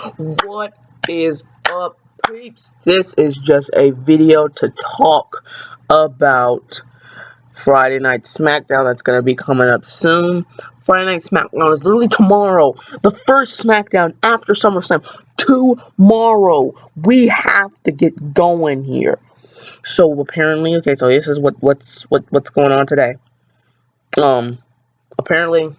What is up, peeps? This is just a video to talk about Friday Night SmackDown that's going to be coming up soon. Friday Night SmackDown is literally tomorrow. The first SmackDown after SummerSlam. Tomorrow. We have to get going here. So apparently, okay, so this is what's going on today. Apparently,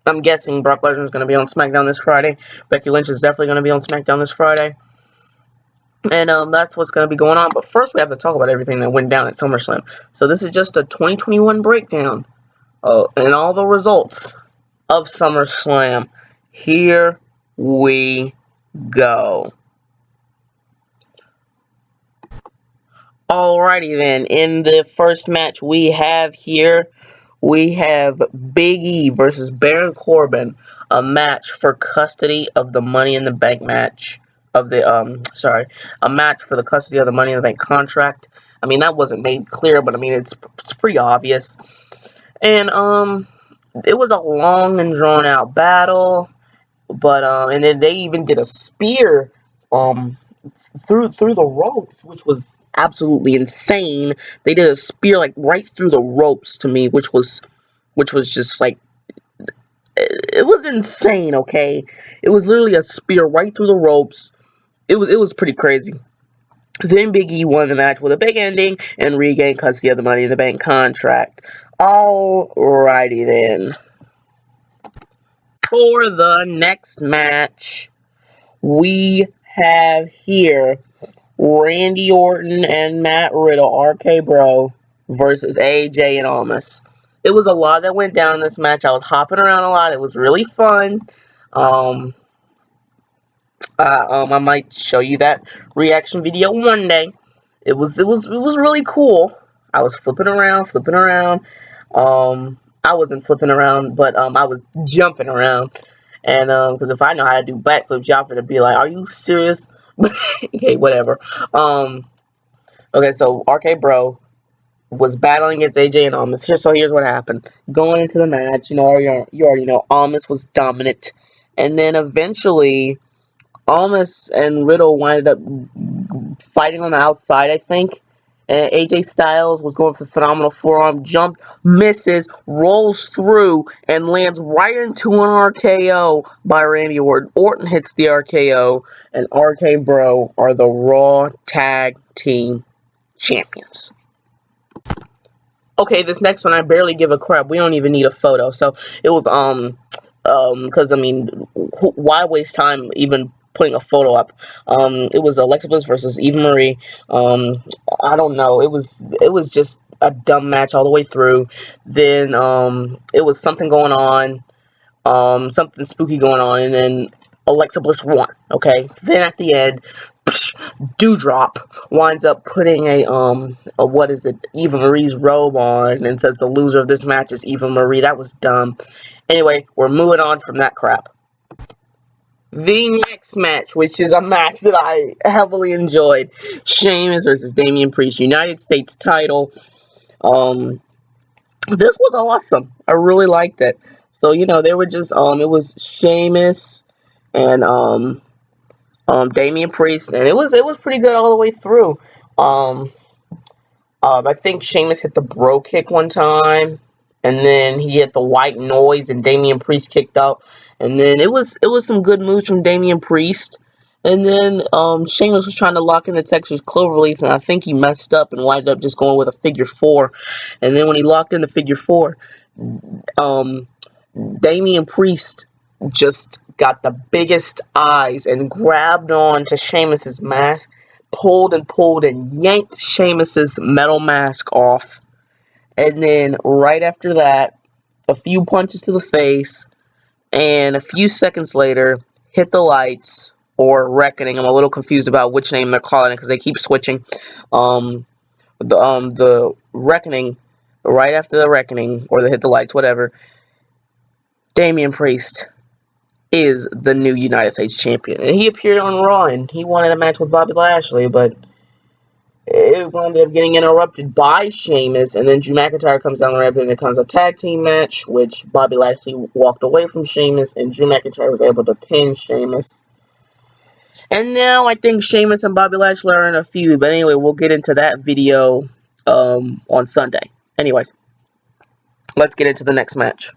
I'm guessing Brock Lesnar is going to be on SmackDown this Friday. Becky Lynch is definitely going to be on SmackDown this Friday. And that's what's going to be going on. But first, we have to talk about everything that went down at SummerSlam. So this is just a 2021 breakdown and all the results of SummerSlam. Here we go. Alrighty then. In the first match we have Big E versus Baron Corbin, a match for custody of the Money in the Bank match a match for the custody of the Money in the Bank contract. I mean, that wasn't made clear, but I mean it's pretty obvious. And it was a long and drawn out battle, but and then they even did a spear through the ropes, which was absolutely insane. They did a spear like right through the ropes to me, which was just like, it was insane. Okay, it was literally a spear right through the ropes. It was pretty crazy. Then Big E won the match with a big ending and regained custody of the Money in the Bank contract. Alrighty then. For the next match, we have here Randy Orton and Matt Riddle, RK Bro, versus AJ and Almas. It was a lot that went down in this match. I was hopping around a lot. It was really fun. I might show you that reaction video one day. It was really cool. I was flipping around. I wasn't flipping around, but I was jumping around. And because if I know how to do backflips, y'all gonna be like, "Are you serious?" Okay, whatever. Okay, so RK Bro was battling against AJ and Almas. So here's what happened. Going into the match, you already know Almas was dominant, and then eventually Almas and Riddle winded up fighting on the outside, I think. And AJ Styles was going for the phenomenal forearm, jump, misses, rolls through, and lands right into an RKO by Randy Orton. Orton hits the RKO, and RK Bro are the Raw Tag Team Champions. Okay, this next one, I barely give a crap. We don't even need a photo. So, it was, because, I mean, why waste time even putting a photo up? It was Alexa Bliss versus Eva Marie. I don't know. It was just a dumb match all the way through. Then, it was something going on, something spooky going on, and then Alexa Bliss won, okay? Then at the end, Dewdrop winds up putting Eva Marie's robe on and says the loser of this match is Eva Marie. That was dumb. Anyway, we're moving on from that crap. The next match, which is a match that I heavily enjoyed, Sheamus versus Damien Priest, United States title. This was awesome. I really liked it. So, they were just, it was Sheamus and, Damien Priest, and it was pretty good all the way through. I think Sheamus hit the bro kick one time, and then he hit the white noise, and Damien Priest kicked out, and then it was some good moves from Damien Priest, and then Sheamus was trying to lock in the Texas Cloverleaf, and I think he messed up and winded up just going with a figure four, and then when he locked in the figure four, Damien Priest just got the biggest eyes and grabbed on to Sheamus's mask, pulled and yanked Sheamus's metal mask off, and then right after that, a few punches to the face, and a few seconds later, hit the lights, or Reckoning. I'm a little confused about which name they're calling it because they keep switching. The Reckoning, right after the Reckoning, or the hit the lights, whatever, Damien Priest is the new United States champion. And he appeared on Raw, and he wanted a match with Bobby Lashley, but it ended up getting interrupted by Sheamus, and then Drew McIntyre comes down the ramp, and it becomes a tag team match, which Bobby Lashley walked away from Sheamus, and Drew McIntyre was able to pin Sheamus. And now I think Sheamus and Bobby Lashley are in a feud. But anyway, we'll get into that video on Sunday. Anyways, let's get into the next match.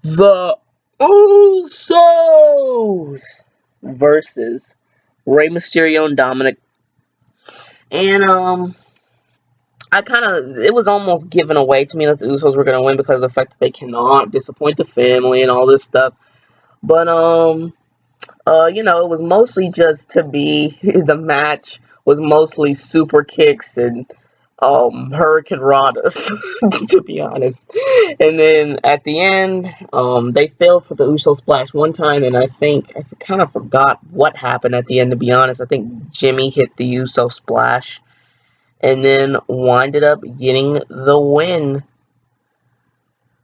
The Usos versus Rey Mysterio and Dominic. And it was almost given away to me that the Usos were going to win because of the fact that they cannot disappoint the family and all this stuff. But it was mostly just to be the match was mostly super kicks and Hurricane Ranas, to be honest. And then at the end, they failed for the Uso splash one time, and I think I kind of forgot what happened at the end, to be honest. I think Jimmy hit the Uso splash and then winded up getting the win.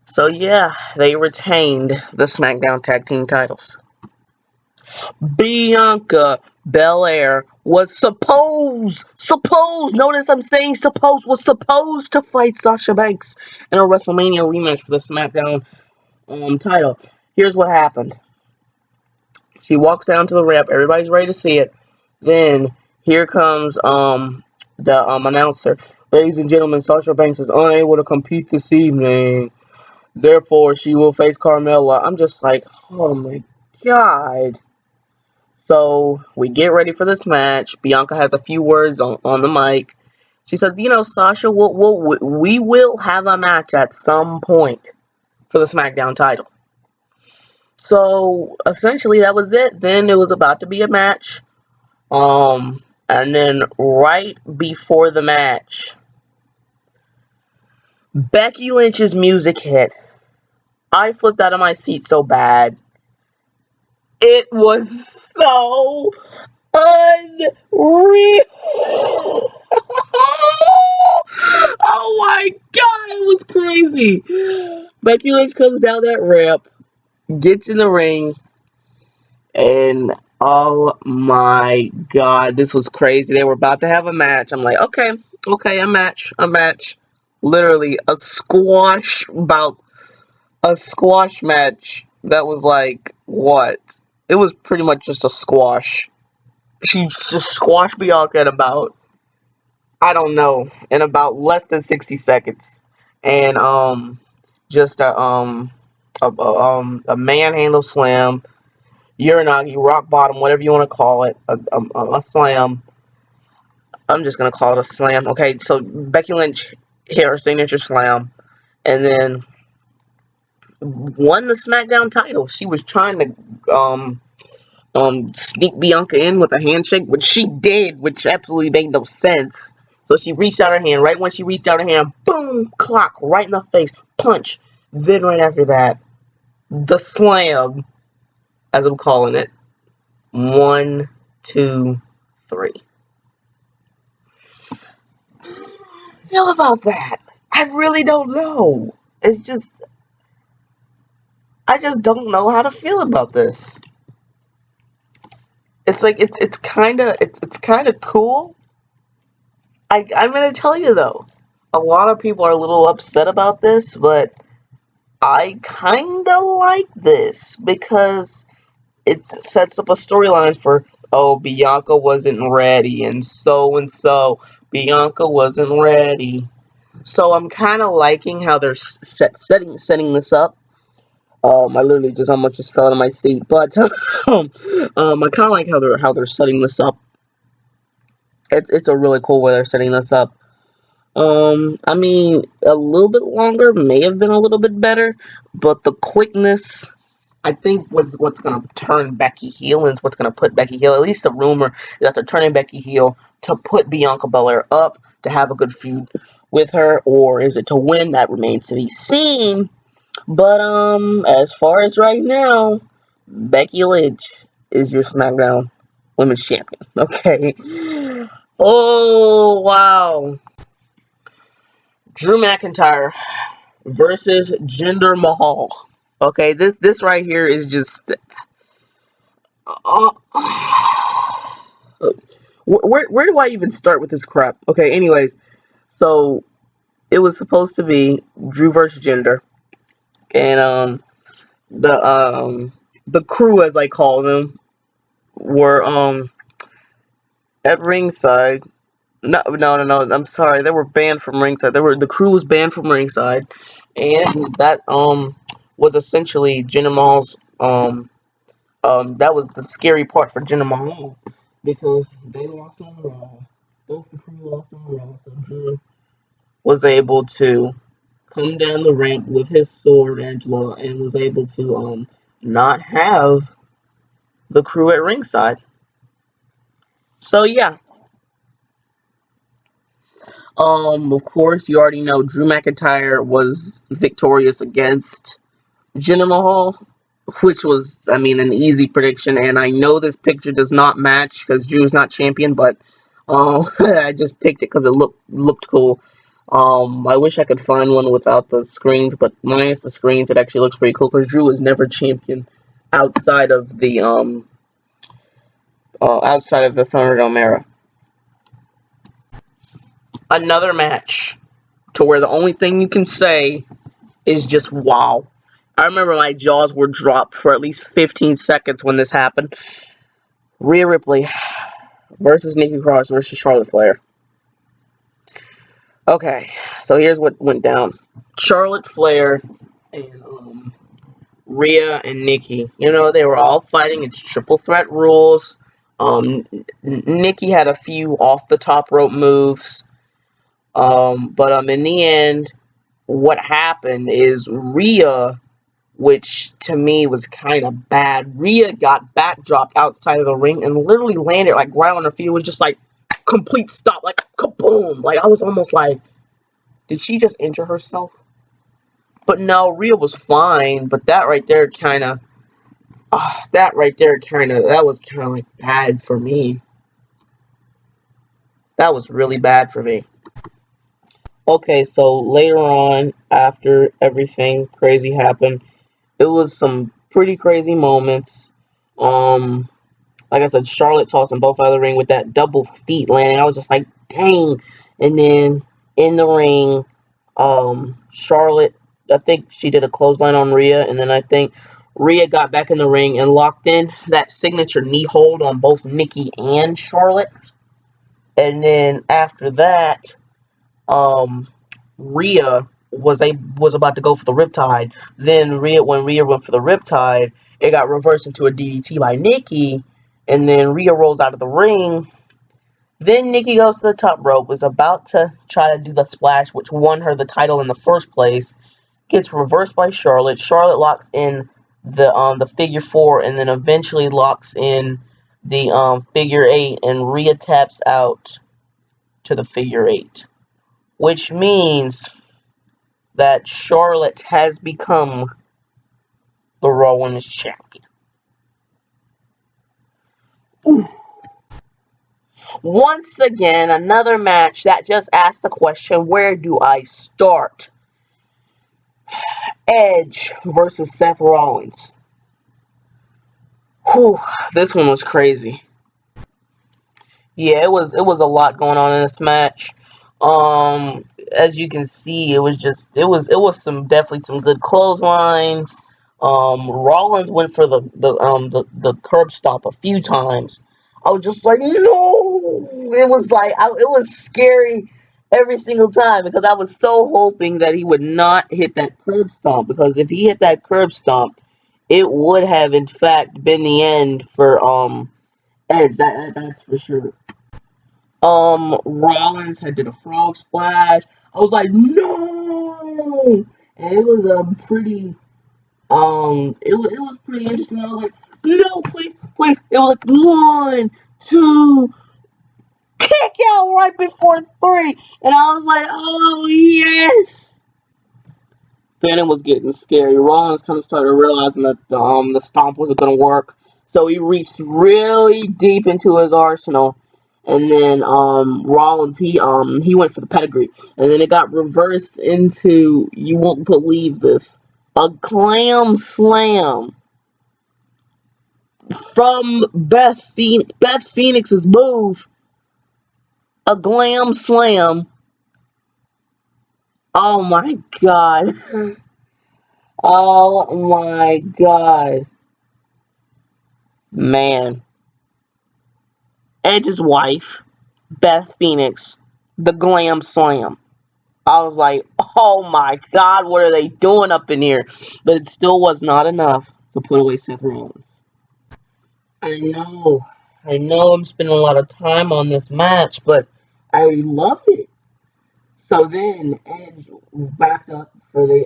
So yeah, they retained the SmackDown Tag Team titles. Bianca Belair was supposed, notice I'm saying was supposed to fight Sasha Banks in a WrestleMania rematch for the SmackDown title. Here's what happened. She walks down to the ramp, everybody's ready to see it. Then here comes the announcer. Ladies and gentlemen, Sasha Banks is unable to compete this evening. Therefore, she will face Carmella. I'm just like, oh my god. So we get ready for this match. Bianca has a few words on the mic. She said, Sasha, we will have a match at some point for the SmackDown title. So essentially that was it. Then it was about to be a match. And then right before the match, Becky Lynch's music hit. I flipped out of my seat so bad. It was so unreal. Oh my god, it was crazy. Becky Lynch comes down that ramp, gets in the ring, and oh my god, this was crazy. They were about to have a match. I'm like, okay, a match. Literally a squash match that was like, what? It was pretty much just a squash. She just squashed Bianca in about, I don't know, in about less than 60 seconds. And just a manhandle slam, Uranagi, rock bottom, whatever you want to call it, a slam. I'm just going to call it a slam. Okay, so Becky Lynch hit her signature slam and then won the SmackDown title. She was trying to sneak Bianca in with a handshake, which she did, which absolutely made no sense. So she reached out her hand. Right when she reached out her hand, boom, clock, right in the face, punch. Then right after that, the slam, as I'm calling it. 1, 2, 3. Feel about that? I really don't know. It's just, I just don't know how to feel about this. It's like it's kind of cool. I'm gonna tell you though, a lot of people are a little upset about this, but I kind of like this because it sets up a storyline for, oh, Bianca wasn't ready, and so Bianca wasn't ready. So I'm kind of liking how they're setting this up. I literally just almost just fell out of my seat, but I kind of like how they're setting this up. It's a really cool way they're setting this up. I mean, a little bit longer may have been a little bit better, but the quickness, I think, what's going to turn Becky heel and what's going to put Becky heel. At least the rumor is that they're turning Becky heel to put Bianca Belair up to have a good feud with her, or is it to win? That remains to be seen. But as far as right now, Becky Lynch is your SmackDown Women's Champion. Okay. Oh wow. Drew McIntyre versus Jinder Mahal. Okay, this right here is just. Where do I even start with this crap? Okay, anyways, so it was supposed to be Drew versus Jinder, and the crew, as I call them, were at ringside. No. I'm sorry. They were banned from ringside. The crew was banned from ringside, and that was essentially Jinder Mahal's that was the scary part for Jinder Mahal because they lost on Raw. Both the crew lost on Raw, so Jinder was able to come down the ramp with his sword, Angela, and was able to not have the crew at ringside. So yeah, of course, you already know Drew McIntyre was victorious against Jinder Mahal, which was, I mean, an easy prediction. And I know this picture does not match because Drew's not champion, but I just picked it because it looked cool. I wish I could find one without the screens, but minus the screens, it actually looks pretty cool because Drew was never champion outside of the Thunderdome era. Another match to where the only thing you can say is just wow. I remember my jaws were dropped for at least 15 seconds when this happened. Rhea Ripley versus Nikki Cross versus Charlotte Flair. Okay, so here's what went down. Charlotte Flair and Rhea and Nikki. You know, they were all fighting. It's triple threat rules. Nikki had a few off the top rope moves. But in the end, what happened is Rhea, which to me was kind of bad. Rhea got backdropped outside of the ring and literally landed like right on her feet. It was just like complete stop, like kaboom. Like I was almost like, did she just injure herself? But no, Rhea was fine. But that right there kind of, that was kind of like bad for me. That was really bad for me. Okay, so later on, after everything crazy happened, it was some pretty crazy moments. Um, like I said, Charlotte tossed them both out of the ring with that double feet landing. I was just like, dang. And then in the ring, Charlotte, I think she did a clothesline on Rhea, and then I think Rhea got back in the ring and locked in that signature knee hold on both Nikki and Charlotte. And then after that, um, Rhea was about to go for the Riptide. Then when Rhea went for the Riptide, it got reversed into a DDT by Nikki, and then Rhea rolls out of the ring. Then Nikki goes to the top rope, was about to try to do the splash, which won her the title in the first place. Gets reversed by Charlotte. Charlotte locks in the figure four, and then eventually locks in the figure eight, and Rhea taps out to the figure eight, which means that Charlotte has become the Raw Women's Champion. Ooh. Once again, another match that just asked the question, where do I start? Edge versus Seth Rollins. Whew, this one was crazy. Yeah, it was a lot going on in this match. As you can see, it was some definitely some good clotheslines. Rollins went for the curb stop a few times. I was just like, no! It was like it was scary every single time because I was so hoping that he would not hit that curb stomp, because if he hit that curb stomp, it would have in fact been the end for Edge. That's for sure. Rollins had did a frog splash. I was like, no! And it was a pretty it was pretty interesting. I was like, no, please, please. It was like 1, 2, kick out right before 3, and I was like, oh yes. Then it was getting scary. Rollins kind of started realizing that the stomp wasn't gonna work, so he reached really deep into his arsenal. And then Rollins he went for the pedigree, and then it got reversed into, you won't believe this, a glam slam from Beth Phoenix's move, a glam slam. Oh my god. Oh my god. Man, Edge's wife, Beth Phoenix, the Glam Slam. I was like, oh my god, what are they doing up in here? But it still was not enough to put away Seth Rollins. I know. I know I'm spending a lot of time on this match, but I loved it. So then Edge backed up for the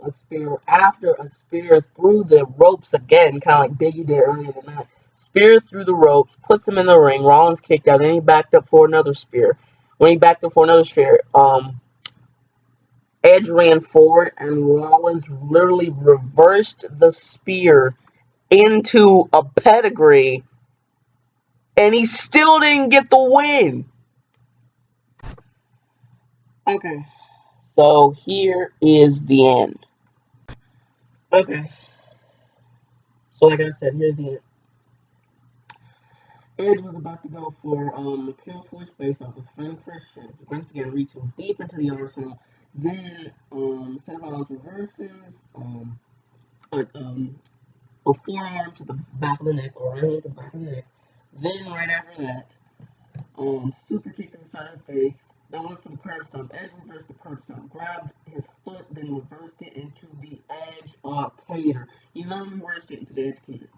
a spear after a spear through the ropes again, kind of like Biggie did earlier tonight. Spear through the ropes, puts him in the ring. Rollins kicked out. Then he backed up for another spear. When he backed up for another spear, Edge ran forward and Rollins literally reversed the spear into a pedigree, and he still didn't get the win. Okay, so here is the end. Okay, so like I said, here's the end. Edge was about to go for a kill switch based off his friend Christian. Once again, reaching deep into the arsenal. Then Seth Rollins reverses a, um, a forearm to the back of the neck, or right hand to the back of the neck. Then right after that, super kick to the side of the face. Then went for the curb stomp. Edge reversed the curb stomp, grabbed his foot, then reversed it into the Edge cater. He literally reversed it into the Edge cater.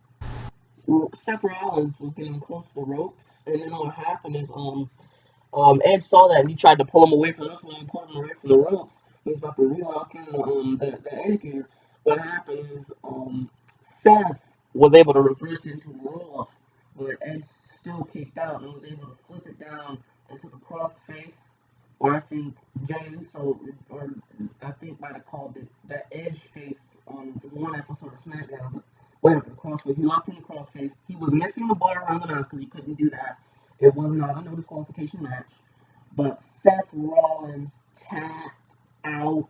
Seth Rollins was getting close to the ropes, and then what happened is Edge saw that and he tried to pull him away from the ropes. When he pulled him away from the ropes, he was about to relock in the Edge gear. What happened is Seth was able to reverse it into a roll off, but Edge still kicked out and was able to flip it down into the crossface. Or I think James, or I think might have called it that Edge face on one episode of SmackDown. But whatever, the crossface. He locked in the crossface. He was missing the bar around the mouth because he couldn't do that. It was not a no disqualification match. But Seth Rollins tapped out.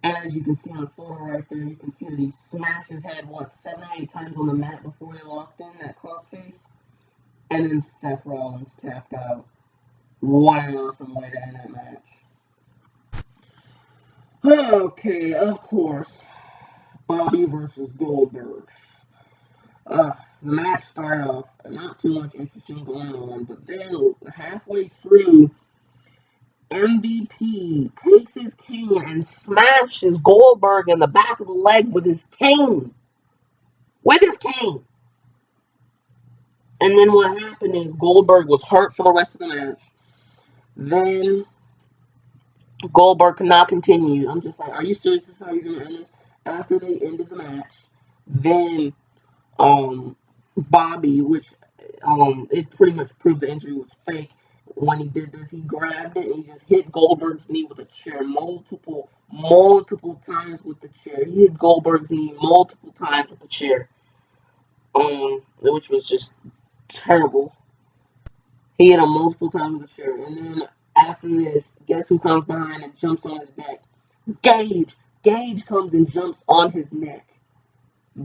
And as you can see on the photo right there, you can see that he smashed his head, 7 or 8 times on the mat before he locked in that crossface. And then Seth Rollins tapped out. What an awesome way to end that match. Okay, of course, Bobby versus Goldberg. The match started off not too much interesting going on, but then halfway through, MVP takes his cane and smashes Goldberg in the back of the leg with his cane. With his cane. And then what happened is Goldberg was hurt for the rest of the match. Then Goldberg could not continue. I'm just like, are you serious? This is how you're going to end this? After they ended the match, then Bobby, which it pretty much proved the injury was fake. When he did this, he grabbed it and he just hit Goldberg's knee with a chair multiple times with the chair. He hit Goldberg's knee multiple times with the chair, which was just terrible. He hit him multiple times with the chair, and then after this, guess who comes behind and jumps on his neck? Gage. Gage comes and jumps on his neck.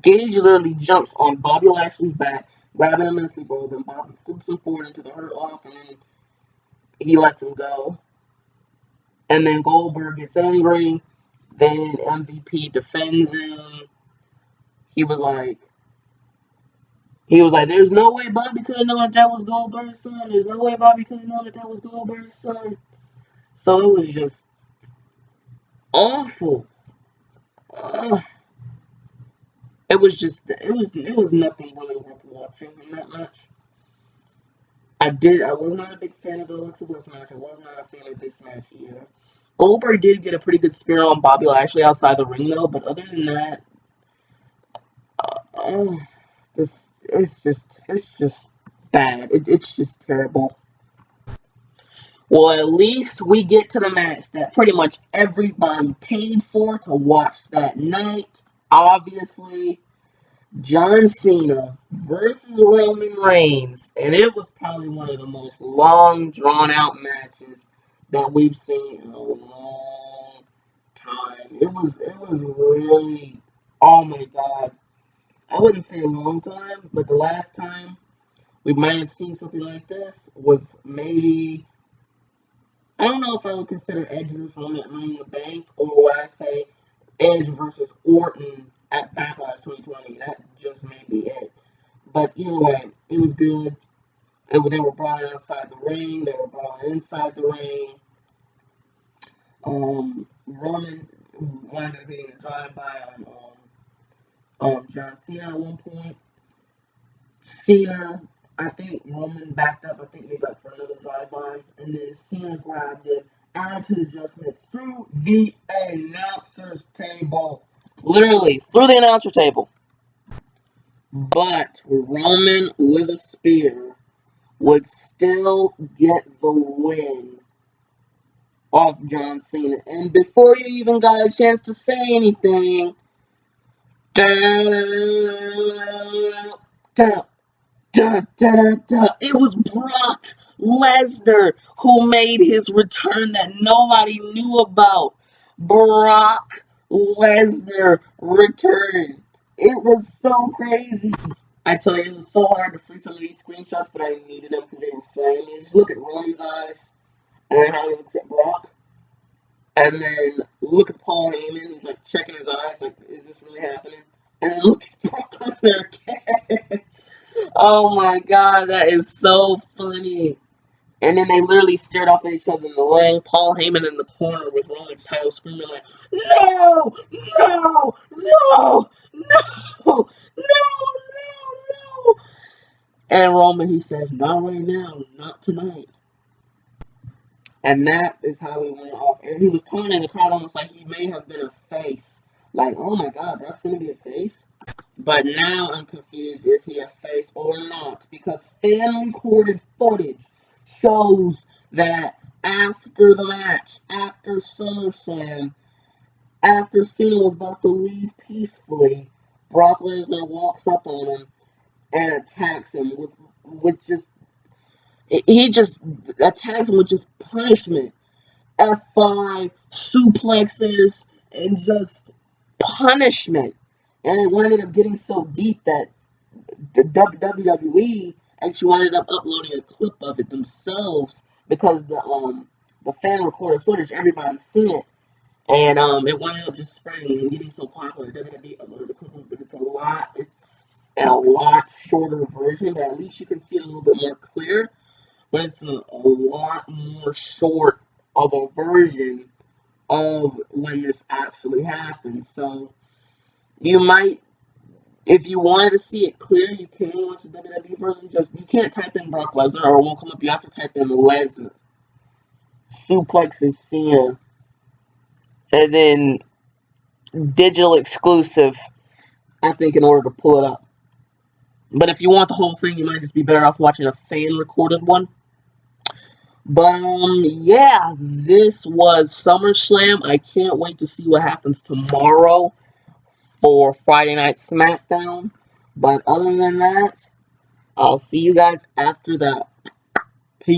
Gage literally jumps on Bobby Lashley's back, grabbing him in a sleep hold, and Bobby flips him forward into the hurt lock, and then he lets him go. And then Goldberg gets angry. Then MVP defends him. He was like, there's no way Bobby could have known that was Goldberg's son. There's no way Bobby could have known that was Goldberg's son. So it was just awful. It was nothing really worth watching in that match. I was not a big fan of the Alexa Bliss match. I was not a fan of this match either. Goldberg did get a pretty good spear on Bobby Lashley outside the ring though, but other than that, uh, it's, it's just bad. It's just terrible. Well, at least we get to the match that pretty much everybody paid for to watch that night. Obviously, John Cena versus Roman Reigns, and it was probably one of the most long, drawn-out matches that we've seen in a long time. It was really, oh my god, I wouldn't say a long time, but the last time we might have seen something like this was maybe, I don't know if I would consider Edge versus Roman at Money in the Bank, or would I say Edge versus Orton at Backlash 2020. That just may be it. But either way, it was good. They were brawling outside the ring. They were brawling inside the ring. Roman wanted to be a drive-by on John Cena at one point. Cena, I think Roman backed up. I think maybe like for another drive-by, and then Cena grabbed it, attitude adjustment through the announcer's table. Literally through the announcer table. But Roman with a spear would still get the win off John Cena. And before you even got a chance to say anything, it was Brock Lesnar who made his return that nobody knew about. Brock Lesnar returned. It was so crazy. I tell you, it was so hard to free some of these screenshots, but I needed them because they were funny. Just look at Roman's eyes, and then how he looks at Brock, and then look at Paul Heyman. He's like checking his eyes, like, is this really happening? And then look at Brock Lesnar again. Oh my god, that is so funny. And then they literally stared off at each other in the ring. Paul Heyman in the corner with Roman's title screaming like, no, no, no, no, no, no. And Roman, he said, not right now, not tonight. And that is how he went off. And he was taunting the crowd almost like he may have been a face. Like, oh my god, Brock's going to be a face? But now I'm confused, is he a face or not? Because fan-recorded footage shows that after the match, after SummerSlam, after Cena was about to leave peacefully, Brock Lesnar walks up on him and attacks him with just he just attacks him with just punishment. F5, suplexes, and just punishment. And it ended up getting so deep that the WWE actually ended up uploading a clip of it themselves because the fan recorded footage, everybody's seen it. And it wound up just spreading and getting so popular. WWE uploaded the clip of it, but it's in a lot shorter version, but at least you can see it a little bit more clear. But it's a lot more short of a version of when this actually happened. So you might, if you wanted to see it clear, you can watch the WWE version. Just you can't type in Brock Lesnar or it won't come up. You have to type in Lesnar suplexes Cena, and then digital exclusive. I think in order to pull it up. But if you want the whole thing, you might just be better off watching a fan recorded one. But yeah, this was SummerSlam. I can't wait to see what happens tomorrow for Friday Night SmackDown. But other than that, I'll see you guys after that.